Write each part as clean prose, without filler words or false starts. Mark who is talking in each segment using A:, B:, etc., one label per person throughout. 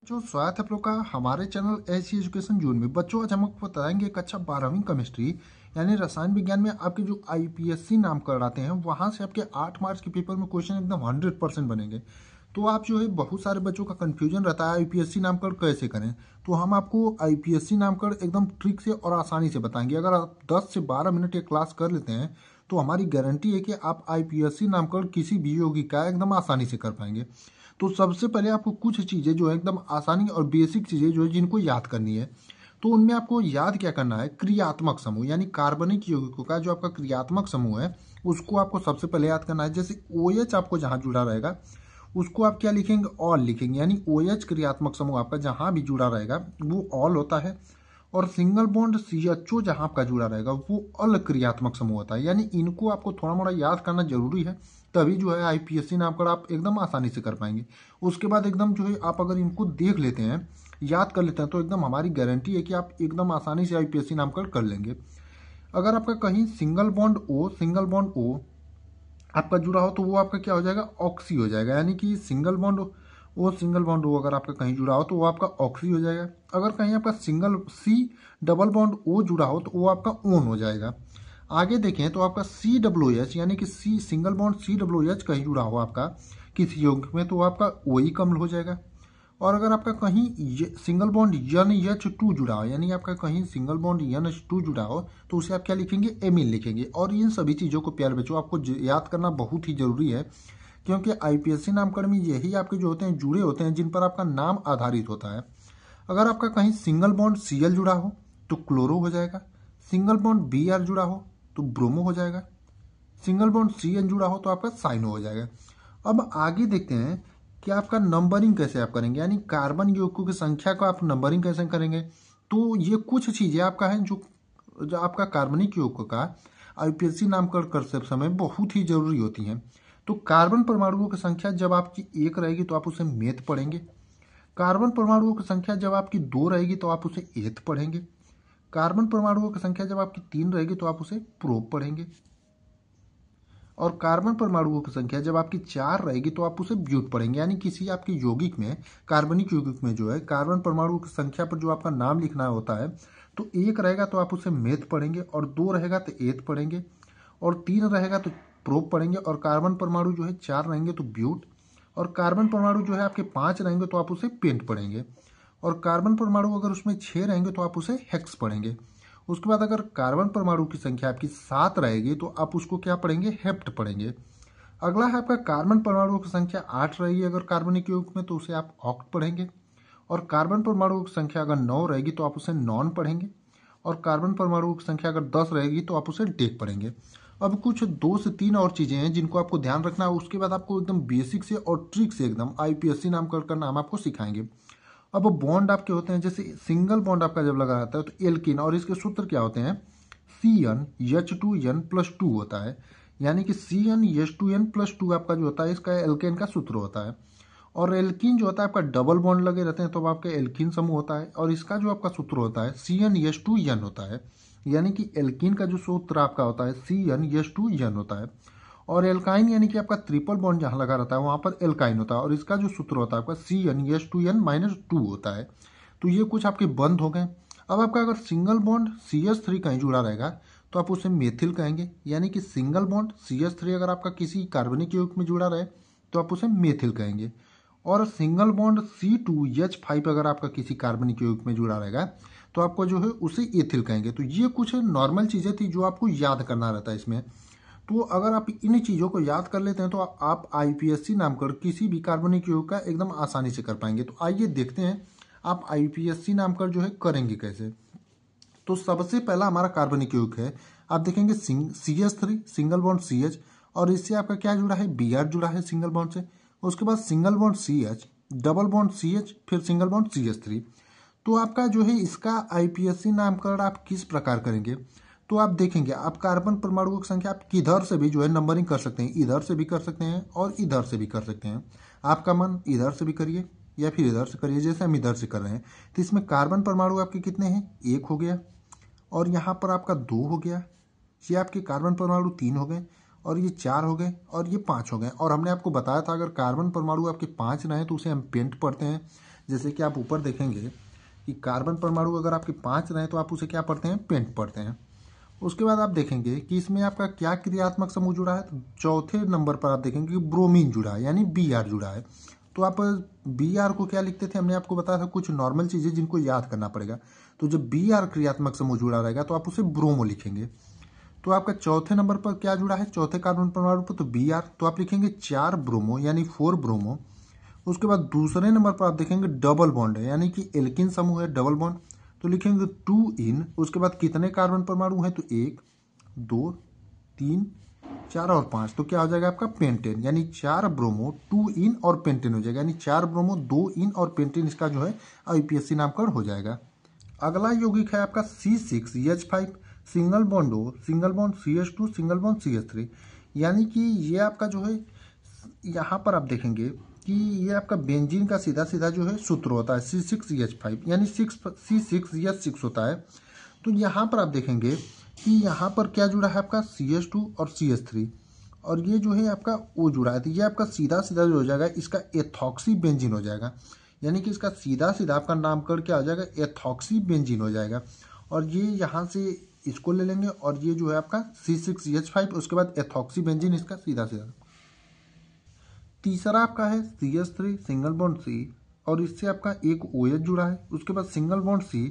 A: जो स्वागत है आप लोग का हमारे चैनल ऐसी एजुकेशन जोन में। बच्चों आज हम आपको बताएंगे कक्षा 12वीं केमिस्ट्री यानी रसायन विज्ञान में आपके जो आईपीएससी नाम कराते हैं वहां से आपके 8 मार्च के पेपर में क्वेश्चन एकदम 100% बनेंगे। तो आप जो है बहुत सारे बच्चों का कंफ्यूजन रहता है आईपीएससी नामकरण कैसे करें, तो हम आपको आईपीएससी नामकरण एकदम ट्रिक से और आसानी से बताएंगे। अगर आप 10 से 12 मिनट ये क्लास कर लेते हैं तो हमारी गारंटी है कि आप आईपीएससी नामकरण किसी भी योगी का एकदम आसानी से कर पाएंगे। तो सबसे पहले आपको कुछ चीज़ें जो है एकदम आसानी और बेसिक चीज़ें जो है जिनको याद करनी है, तो उनमें आपको याद क्या करना है, क्रियात्मक समूह यानी कार्बनिक यौगिकों का जो आपका क्रियात्मक समूह है उसको आपको सबसे पहले याद करना है। जैसे OH आपको जहाँ जुड़ा रहेगा उसको आप क्या लिखेंगे, ऑल लिखेंगे, यानी OH क्रियात्मक समूह आपका जहाँ भी जुड़ा रहेगा वो ऑल होता है। और सिंगल बॉन्ड CHO जहाँ आपका जुड़ा रहेगा वो अल क्रियात्मक समूह होता है। यानी इनको आपको थोड़ा मोड़ा याद करना जरूरी है, तभी जो है आईपीएससी नामकरण आप एकदम आसानी से कर पाएंगे। उसके बाद एकदम जो है आप अगर इनको देख लेते हैं, याद कर लेते हैं, तो एकदम हमारी गारंटी है कि आप एकदम आसानी से आईपीएससी नामकरण कर लेंगे। अगर आपका कहीं सिंगल बॉन्ड ओ आपका जुड़ा हो तो वो आपका क्या हो जाएगा, ऑक्सी हो जाएगा। यानी कि सिंगल बॉन्ड ओ अगर आपका कहीं जुड़ा हो तो वो आपका ऑक्सी हो जाएगा। अगर कहीं आपका single C double bond O जुड़ा हो तो वो आपका ओन हो जाएगा। आगे देखें तो आपका COOH यानी कि सी सिंगल बॉन्ड COOH कहीं जुड़ा हो आपका किसी यौगिक में तो वो आपका OE अम्ल हो जाएगा। और अगर आपका कहीं सिंगल बॉन्ड NH2 जुड़ा हो, यानी आपका कहीं सिंगल बॉन्ड NH2 जुड़ा हो तो उसे आप क्या लिखेंगे, एमीन लिखेंगे। और इन सभी चीज़ों को प्यारे बच्चों आपको याद करना बहुत ही जरूरी है, क्योंकि आईपीएससी नामकरण में यही आपके जो होते हैं जुड़े होते हैं जिन पर आपका नाम आधारित होता है। अगर आपका कहीं सिंगल बॉन्ड Cl जुड़ा हो तो क्लोरो हो जाएगा, सिंगल बॉन्ड Br जुड़ा हो तो ब्रोमो हो जाएगा, सिंगल बॉन्ड CN जुड़ा हो तो आपका साइनो हो जाएगा। अब आगे देखते हैं कि आपका नंबरिंग कैसे आप करेंगे, यानी कार्बन यौगिकों की संख्या को आप नंबरिंग कैसे करेंगे। तो ये कुछ चीजें आपका है जो आपका कार्बनिक यौगिकों का आईपीएससी नामकरण करते समय बहुत ही जरूरी होती हैं। तो कार्बन परमाणुओं की संख्या जब आपकी 1 रहेगी तो आप उसे मेथ पढ़ेंगे। कार्बन परमाणुओं की संख्या जब आपकी 2 रहेगी तो आप उसे एथ पढ़ेंगे। कार्बन परमाणुओं की संख्या जब आपकी 3 रहेगी तो आप उसे प्रोप पढ़ेंगे। और कार्बन परमाणुओं की संख्या जब आपकी 4 रहेगी तो आप उसे ब्यूट पढ़ेंगे। यानी किसी आपके यौगिक में, कार्बनिक यौगिक में जो है कार्बन परमाणु की संख्या पर जो आपका नाम लिखना होता है, तो 1 रहेगा तो आप उसे मेथ पढ़ेंगे, और 2 रहेगा तो एथ पढ़ेंगे, और 3 रहेगा तो प्रोप पढ़ेंगे, और कार्बन परमाणु जो है 4 रहेंगे तो ब्यूट, और कार्बन परमाणु जो है आपके 5 रहेंगे तो आप उसे पेंट पढ़ेंगे, और कार्बन परमाणु अगर उसमें 6 रहेंगे तो आप उसे हेक्स पढ़ेंगे। उसके बाद अगर कार्बन परमाणु की संख्या आपकी 7 रहेगी तो आप उसको क्या पढ़ेंगे, हेप्ट पढ़ेंगे। अगला है आपका कार्बन परमाणुओं की संख्या 8 रहेगी अगर कार्बनिक यौगिक में तो उसे आप ऑक्ट पढ़ेंगे, और कार्बन परमाणुओं की संख्या अगर 9 रहेगी तो आप उसे नॉन पढ़ेंगे, और कार्बन परमाणुओं की संख्या अगर 10 रहेगी तो आप उसे डेक पढ़ेंगे। अब कुछ 2 से 3 और चीजें हैं जिनको आपको ध्यान रखना है। उसके बाद आपको एकदम बेसिक से और ट्रिक से एकदम आईपीएससी नामकरण का नाम आपको सिखाएंगे। अब बॉन्ड आपके होते हैं, जैसे सिंगल बॉन्ड आपका जब लगा रहता है तो एल्किन, और इसके सूत्र क्या होते हैं, CnH2n+2 होता है। यानी कि CnH2n+2 आपका जो होता है इसका एल्केन का सूत्र होता है। और एल्किन जो होता है आपका डबल बॉन्ड लगे रहते हैं तो आपका एल्किन समूह होता है, और इसका जो आपका सूत्र होता है CnH2n होता है। यानी कि एल्किन का जो सूत्र आपका होता है CnH2n होता है। और एल्काइन यानी कि आपका ट्रिपल बॉन्ड जहां लगा रहता है वहां पर एल्काइन होता है, और इसका जो सूत्र होता है आपका CnH2n-2 होता है। तो ये कुछ आपके बंद हो गए। अब आपका अगर सिंगल बॉन्ड CH3 कहीं जुड़ा रहेगा तो आप उसे मेथिल कहेंगे। यानी कि सिंगल बॉन्ड CH3 अगर आपका किसी कार्बनिक यौगिक में जुड़ा रहे तो आप उसे मेथिल कहेंगे। और सिंगल बॉन्ड C2H5 अगर आपका किसी कार्बनिक यौगिक में जुड़ा रहेगा तो आपको जो है उसे एथिल कहेंगे। तो ये कुछ नॉर्मल चीजें थी जो आपको याद करना रहता है इसमें। तो अगर आप इन चीज़ों को याद कर लेते हैं तो आप आईपीएससी नामकरण किसी भी कार्बनिक यौगिक का एकदम आसानी से कर पाएंगे। तो आइए देखते हैं आप आईपीएससी नामकरण जो है करेंगे कैसे। तो सबसे पहला हमारा कार्बनिक यौगिक है, आप देखेंगे CH3 सिंगल बॉन्ड CH, और इससे आपका क्या जुड़ा है, Br जुड़ा है सिंगल बॉन्ड से। उसके बाद single bond CH, double bond CH, फिर सिंगल बॉन्ड CH3। तो आपका जो है इसका आईपीएससी नामकरण आप किस प्रकार करेंगे, तो आप देखेंगे आप कार्बन परमाणुओं की संख्या आप किधर से भी जो है नंबरिंग कर सकते हैं, इधर से भी कर सकते हैं और इधर से भी कर सकते हैं। आपका मन इधर से भी करिए या फिर इधर से करिए, जैसे हम इधर से कर रहे हैं। तो इसमें कार्बन परमाणु आपके कितने हैं, 1 हो गया, और यहाँ पर आपका 2 हो गया, ये आपके कार्बन परमाणु 3 हो गए, और ये 4 हो गए, और ये 5 हो गए। और हमने आपको बताया था अगर कार्बन परमाणु आपके 5 रहे तो उसे हम पेंट पढ़ते हैं, जैसे कि आप ऊपर देखेंगे कि कार्बन परमाणु अगर आपके 5 रहे तो आप उसे क्या पढ़ते हैं, पेंट पढ़ते हैं। उसके बाद आप देखेंगे कि इसमें आपका क्या क्रियात्मक समूह जुड़ा है, तो चौथे नंबर पर आप देखेंगे कि ब्रोमीन जुड़ा है यानी Br जुड़ा है। तो आप Br को क्या लिखते थे, हमने आपको बताया था कुछ नॉर्मल चीजें जिनको याद करना पड़ेगा। तो जब Br क्रियात्मक समूह जुड़ा रहेगा तो आप उसे ब्रोमो लिखेंगे। तो आपका चौथे नंबर पर क्या जुड़ा है, चौथे कार्बन परमाणु पर, तो Br, तो आप लिखेंगे 4 ब्रोमो यानी 4 ब्रोमो। उसके बाद दूसरे नंबर पर आप देखेंगे डबल बॉन्ड है यानी कि एल्किन समूह है, डबल बॉन्ड, तो लिखेंगे 2 इन। उसके बाद कितने कार्बन परमाणु हैं, तो 1 2 3 4 और 5, तो क्या हो जाएगा आपका पेंटेन, यानी 4 ब्रोमो 2 इन और पेंटेन हो जाएगा, यानी 4 ब्रोमो 2 इन और पेंटेन इसका जो है आईपीएससी नामकरण हो जाएगा। अगला यौगिक है आपका C6H5 single bond O single bond CH2 single bond CH3, यानी कि ये आपका जो है यहाँ पर आप देखेंगे कि ये आपका बेंजीन का सीधा सीधा जो है सूत्र होता है C6H5 यानी 6 होता है। तो यहाँ पर आप देखेंगे कि यहाँ पर क्या जुड़ा है आपका CH2 और CH3, और ये जो है आपका O जुड़ा है, तो ये आपका सीधा सीधा जो हो जाएगा इसका एथॉक्सी बेंजीन हो जाएगा, यानी कि इसका सीधा सीधा आपका नामकरण क्या हो जाएगा, एथॉक्सी बेंजीन हो जाएगा। और ये यहाँ से इसको ले लेंगे और ये जो है आपका C6H5, उसके बाद एथॉक्सी बेंजीन इसका सीधा सीधा। तीसरा आपका है CH3 सिंगल बॉन्ड C, और इससे आपका एक OH जुड़ा है, उसके बाद सिंगल बॉन्ड C,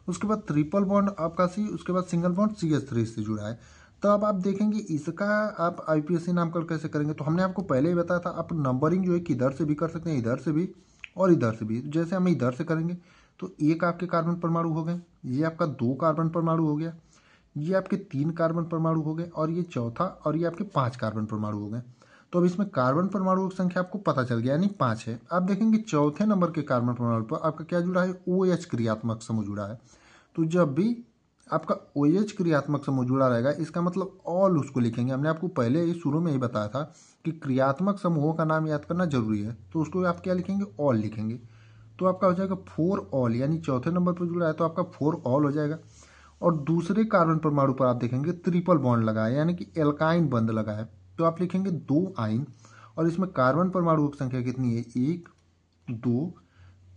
A: उसके बाद ट्रिपल बॉन्ड आपका C, उसके बाद सिंगल बॉन्ड CH3 से जुड़ा है। तो अब आप देखेंगे इसका आप आईपीएससी नामकरण कैसे करेंगे, तो हमने आपको पहले ही बताया था आप नंबरिंग जो है किधर से भी कर सकते हैं, इधर से भी और इधर से भी। जैसे हम इधर से करेंगे तो एक आपके कार्बन परमाणु हो गए, ये आपका 2 कार्बन परमाणु हो गया, ये आपके 3 कार्बन परमाणु हो गए, और ये चौथा, और ये आपके 5 कार्बन परमाणु हो गए। तो अब इसमें कार्बन परमाणु की संख्या आपको पता चल गया, यानी 5 है। आप देखेंगे चौथे नंबर के कार्बन परमाणु पर आपका क्या जुड़ा है, OH क्रियात्मक समूह जुड़ा है। तो जब भी आपका OH क्रियात्मक समूह जुड़ा रहेगा इसका मतलब ऑल उसको लिखेंगे। हमने आपको पहले ही शुरू में ही बताया था कि क्रियात्मक समूहों का नाम याद करना जरूरी है, तो उसको आप क्या लिखेंगे, ऑल लिखेंगे। तो आपका हो जाएगा 4 ऑल, यानी चौथे नंबर पर जुड़ा है तो आपका 4 ऑल हो जाएगा। और दूसरे कार्बन परमाणु पर आप देखेंगे ट्रिपल बॉन्ड लगा है, यानी कि एल्काइन बंध लगा है, तो आप लिखेंगे 2 आइन, और इसमें कार्बन परमाणु की संख्या कितनी है, 1 2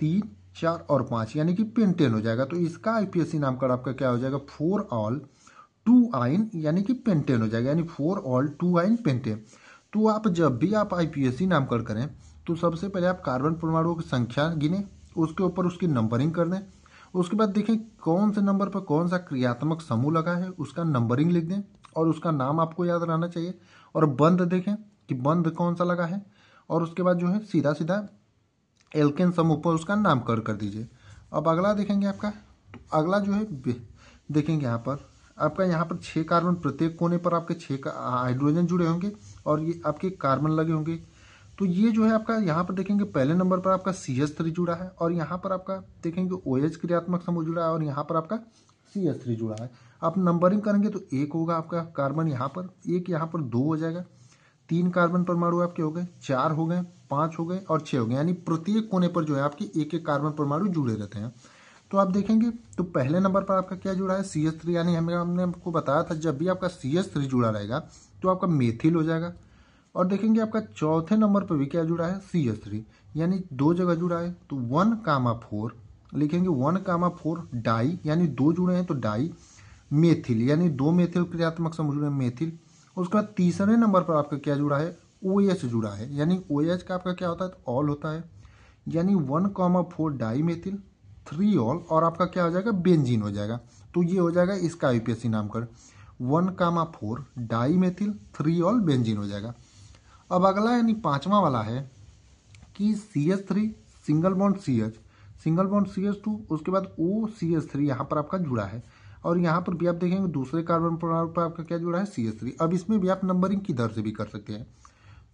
A: 3 4 और 5, यानी कि पेंटेन हो जाएगा। तो इसका आईपीएससी नामकरण आपका क्या हो जाएगा, 4 ऑल 2 आइन, यानी कि पेंटेन हो जाएगा, यानी 4 ऑल 2 आइन पेंटेन। तो आप जब भी आप आईपीएससी नामकरण करें तो सबसे पहले आप कार्बन परमाणुओं की संख्या गिने, उसके ऊपर उसकी नंबरिंग कर दें, उसके बाद देखें कौन से नंबर पर कौन सा क्रियात्मक समूह लगा है उसका नंबरिंग लिख दें, और उसका नाम आपको याद रहना चाहिए, और बंध देखें कि बंध कौन सा लगा है, और उसके बाद जो है सीधा सीधा एल्केन समूह पर उसका नामकरण कर दीजिए। अब अगला देखेंगे आपका, तो अगला जो है देखेंगे यहाँ पर आपका, यहाँ पर 6 कार्बन प्रत्येक कोने पर आपके 6 हाइड्रोजन जुड़े होंगे, और ये आपके कार्बन लगे होंगे। तो ये जो है आपका यहाँ पर देखेंगे पहले नंबर पर आपका CH3 जुड़ा है, और यहाँ पर आपका देखेंगे OH क्रियात्मक समूह जुड़ा है, और यहाँ पर आपका CH3 जुड़ा है। आप नंबरिंग करेंगे तो 1 होगा आपका कार्बन यहाँ पर, 1 यहाँ पर 2 हो जाएगा, 3 कार्बन परमाणु आपके हो गए, 4 हो गए, 5 हो गए और 6 हो गए, यानी प्रत्येक कोने पर जो है आपके एक एक कार्बन परमाणु जुड़े रहते हैं। तो आप देखेंगे तो पहले नंबर पर आपका क्या जुड़ा है, CH3, यानी हमने आपको बताया था जब भी आपका CH3 जुड़ा रहेगा तो आपका मेथिल हो जाएगा। और देखेंगे आपका चौथे नंबर पर भी क्या जुड़ा है, CH3, यानी 2 जगह जुड़ा है, तो 1,4 लिखेंगे, 1,4 डाई, यानी 2 जुड़े हैं तो डाई मेथिल, यानी 2 मेथिल क्रियात्मक समूह जुड़े हैं, मेथिल। उसके बाद तीसरे नंबर पर आपका क्या जुड़ा है, OH जुड़ा है, यानी OH का आपका क्या होता है, तो ऑल होता है, यानी 1,4 डाई मेथिल 3 ऑल, और आपका क्या हो जाएगा, बेंजीन हो जाएगा। तो ये हो जाएगा इसका आईपीएससी नामकरण, 1,4 डाई मेथिल 3 ऑल बेंजीन हो जाएगा। अब अगला यानी 5वां वाला है कि CH3 single bond CH single bond CH2, उसके बाद OCH3 यहाँ पर आपका जुड़ा है, और यहाँ पर भी आप देखेंगे दूसरे कार्बन परमाणु पर आपका क्या जुड़ा है, CH3। अब इसमें भी आप नंबरिंग किधर से भी कर सकते हैं।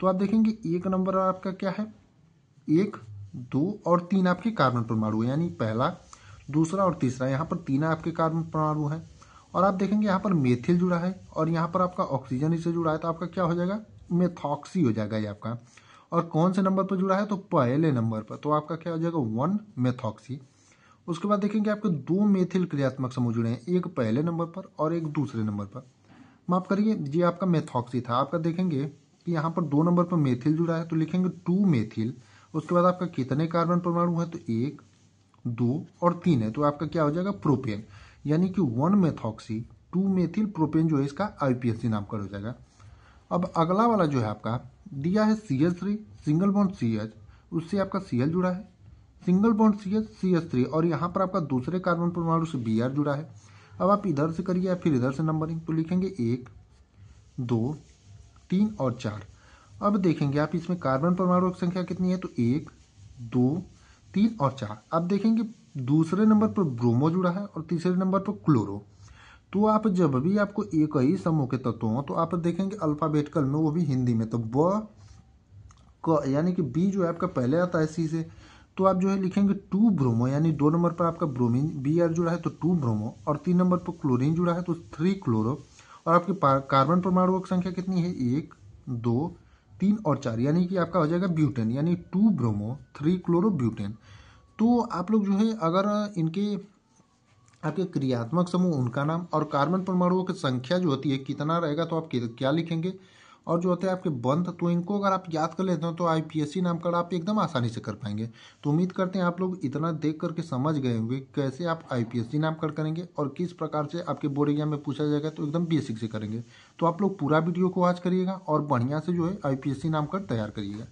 A: तो आप देखेंगे 1 नंबर आपका क्या है, 1 2 और 3 आपके कार्बन परमाणु है, यानी पहला दूसरा और तीसरा, यहाँ पर 3 आपके कार्बन परमाणु है। और आप देखेंगे यहाँ पर मेथिल जुड़ा है, और यहाँ पर आपका ऑक्सीजन इससे जुड़ा है, तो आपका क्या हो जाएगा, मेथॉक्सी हो जाएगा ये आपका। और कौन से नंबर पर जुड़ा है, तो पहले नंबर पर, तो आपका क्या हो जाएगा, 1 मेथॉक्सी। उसके बाद देखेंगे आपके 2 मेथिल क्रियात्मक समूह जुड़े हैं, एक पहले नंबर पर और एक दूसरे नंबर पर। माफ करिए, ये आपका मेथॉक्सी था। आपका देखेंगे कि यहाँ पर 2 नंबर पर मेथिल जुड़ा है, तो लिखेंगे 2 मेथिल, उसके बाद आपका कितने कार्बन परमाणु है, तो 1, 2 और 3 है, तो आपका क्या हो जाएगा प्रोपेन, यानी कि 1 मेथॉक्सी 2 मेथिल प्रोपेन जो है इसका आईपीएससी नामकरण हो जाएगा। अब अगला वाला जो है आपका दिया है CH3 सिंगल बॉन्ड CH, उससे आपका Cl जुड़ा है, सिंगल बॉन्ड CH CH3 और यहाँ पर आपका दूसरे कार्बन परमाणु से Br जुड़ा है। अब आप इधर से करिए या फिर इधर से नंबरिंग, तो लिखेंगे 1, 2, 3 और 4। अब देखेंगे आप इसमें कार्बन परमाणु की संख्या कितनी है, तो 1, 2, 3 और 4। अब देखेंगे दूसरे नंबर पर ब्रोमो जुड़ा है और तीसरे नंबर पर क्लोरो। तो आप जब भी आपको एक ही समूह के तत्व हो तो आप देखेंगे अल्फाबेटिकल में, वो भी हिंदी में, तो ब क यानी कि बी जो है आपका पहले आता है सी से, तो आप जो है लिखेंगे 2 ब्रोमो, यानी 2 नंबर पर आपका ब्रोमीन Br जुड़ा है तो 2 ब्रोमो, और 3 नंबर पर क्लोरीन जुड़ा है तो 3 क्लोरो। और आपके कार्बन परमाणुओं की संख्या कितनी है, 1, 2, 3 और 4, यानी कि आपका हो जाएगा ब्यूटेन, यानी 2 ब्रोमो 3 क्लोरो ब्यूटेन। तो आप लोग जो है अगर इनके आपके क्रियात्मक समूह उनका नाम और कार्बन परमाणुओं की संख्या जो होती है कितना रहेगा तो आप क्या लिखेंगे, और जो होते हैं आपके बंध, तो इनको अगर आप याद कर लेते हो तो आईपीएससी नामकरण आप एकदम आसानी से कर पाएंगे। तो उम्मीद करते हैं आप लोग इतना देख करके समझ गए होंगे कैसे आप आईपीएससी नामकरण करेंगे और किस प्रकार से आपके बोर्ड एग्जाम में पूछा जाएगा, तो एकदम बेसिक से करेंगे। तो आप लोग पूरा वीडियो को वॉच करिएगा और बढ़िया से जो है आईपीएससी नामकरण तैयार करिएगा।